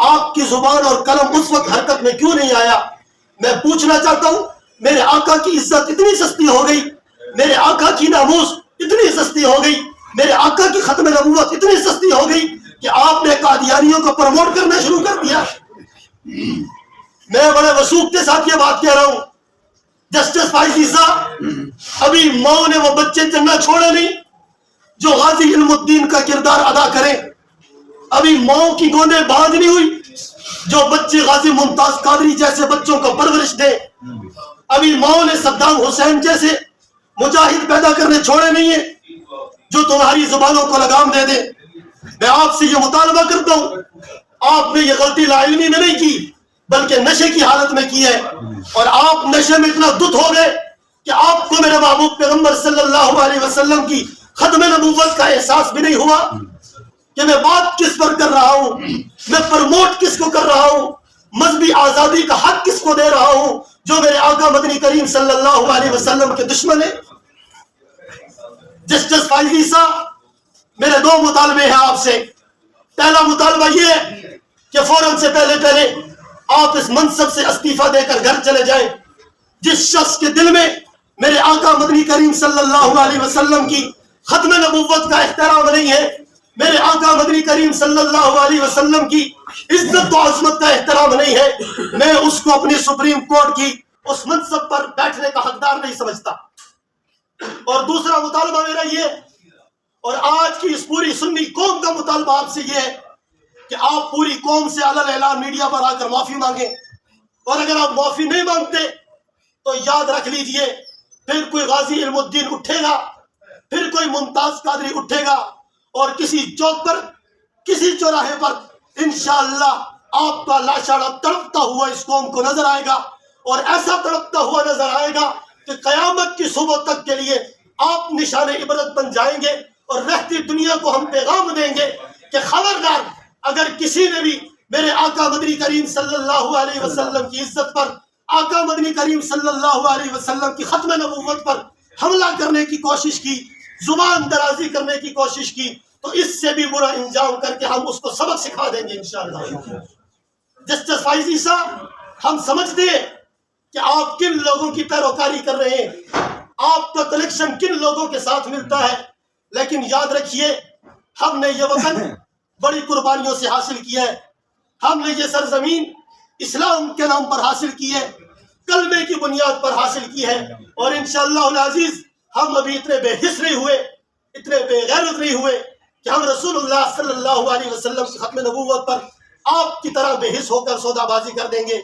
آپ کی زبان اور قلم اس وقت حرکت میں کیوں نہیں آیا؟ میں پوچھنا چاہتا ہوں، میرے آقا کی عزت اتنی سستی ہو گئی، میرے آقا کی ناموس اتنی سستی ہو گئی، میرے آقا کی ختم نبوت اتنی سستی ہو گئی کہ آپ نے قادیانیوں کو پروموٹ کرنا شروع کر دیا۔ میں بڑے وثوق کے ساتھ یہ بات کہہ رہا ہوں، جسٹس فائز عیسیٰ، ابھی ماؤں نے وہ بچے چننا چھوڑے نہیں جو غازی علم الدین کا کردار ادا کریں، ابھی ماؤں کی گودیں باز نہیں ہوئی جو بچے غازی ممتاز قادری جیسے بچوں کو پرورش دے، ابھی ماؤں نے صدام حسین جیسے مجاہد پیدا کرنے چھوڑے نہیں ہیں جو تمہاری زبانوں کو لگام دے دے۔ میں آپ سے یہ مطالبہ کرتا ہوں، آپ نے یہ غلطی لا علمی میں نہیں کی بلکہ نشے کی حالت میں کی ہے، اور آپ نشے میں اتنا دھت ہو گئے کہ آپ کو میرے محبوب پیغمبر صلی اللہ علیہ وسلم کی ختم نبوت کا احساس بھی نہیں ہوا کہ میں بات کس پر کر رہا ہوں، میں پرموٹ کس کو کر رہا ہوں، مذہبی آزادی کا حق کس کو دے رہا ہوں جو میرے آقا مدنی کریم صلی اللہ علیہ وسلم کے دشمن ہے۔ جسٹس فائز عیسیٰ، میرے دو مطالبے ہیں آپ سے۔ پہلا مطالبہ یہ ہے کہ فوراً سے پہلے آپ اس منصب سے استعفیٰ دے کر گھر چلے جائیں۔ جس شخص کے دل میں میرے آقا مدنی کریم صلی اللہ علیہ وسلم کی ختم نبوت کا احترام نہیں ہے، میرے آقا مدنی کریم صلی اللہ علیہ وسلم کی عزت و عظمت کا احترام نہیں ہے، میں اس کو اپنی سپریم کورٹ کی اس منصب پر بیٹھنے کا حقدار نہیں سمجھتا۔ اور دوسرا مطالبہ میرا یہ، اور آج کی اس پوری سنی قوم کا مطالبہ آپ سے یہ ہے کہ آپ پوری قوم سے علل اعلان میڈیا پر آ کر معافی مانگیں، اور اگر آپ معافی نہیں مانگتے تو یاد رکھ لیجئے پھر کوئی غازی علم الدین اٹھے گا، پھر کوئی ممتاز قادری اٹھے گا، اور کسی چوک پر، کسی چوراہے پر انشاءاللہ آپ کا لاشارہ تڑپتا ہوا اس قوم کو نظر آئے گا، اور ایسا تڑپتا ہوا نظر آئے گا کہ قیامت کی صبح تک کے لیے آپ نشان عبرت بن جائیں گے، اور رہتی دنیا کو ہم پیغام دیں گے کہ خبردار اگر کسی نے بھی میرے آقا مدنی کریم صلی اللہ علیہ وسلم کی عزت پر، آقا مدنی کریم صلی اللہ علیہ وسلم کی ختم نبوت پر حملہ کرنے کی کوشش کی، زبان درازی کرنے کی کوشش کی، تو اس سے بھی برا انجام کر کے ہم اس کو سبق سکھا دیں گے انشاءاللہ۔ جسٹس فائز عیسیٰ، ہم سمجھتے ہیں کہ آپ کن لوگوں کی پیروکاری کر رہے ہیں، آپ کا کلیکشن کن لوگوں کے ساتھ ملتا ہے، لیکن یاد رکھیے ہم نے یہ وطن بڑی قربانیوں سے حاصل کیا ہے، ہم نے یہ سرزمین اسلام کے نام پر حاصل کی ہے، کلمے کی بنیاد پر حاصل کی ہے، اور انشاءاللہ العزیز ہم ابھی اتنے بے حس نہیں ہوئے، اتنے بے غیرت نہیں ہوئے کہ ہم رسول اللہ صلی اللہ علیہ وسلم کی ختم نبوت پر آپ کی طرح بے حس ہو کر سودا بازی کر دیں گے۔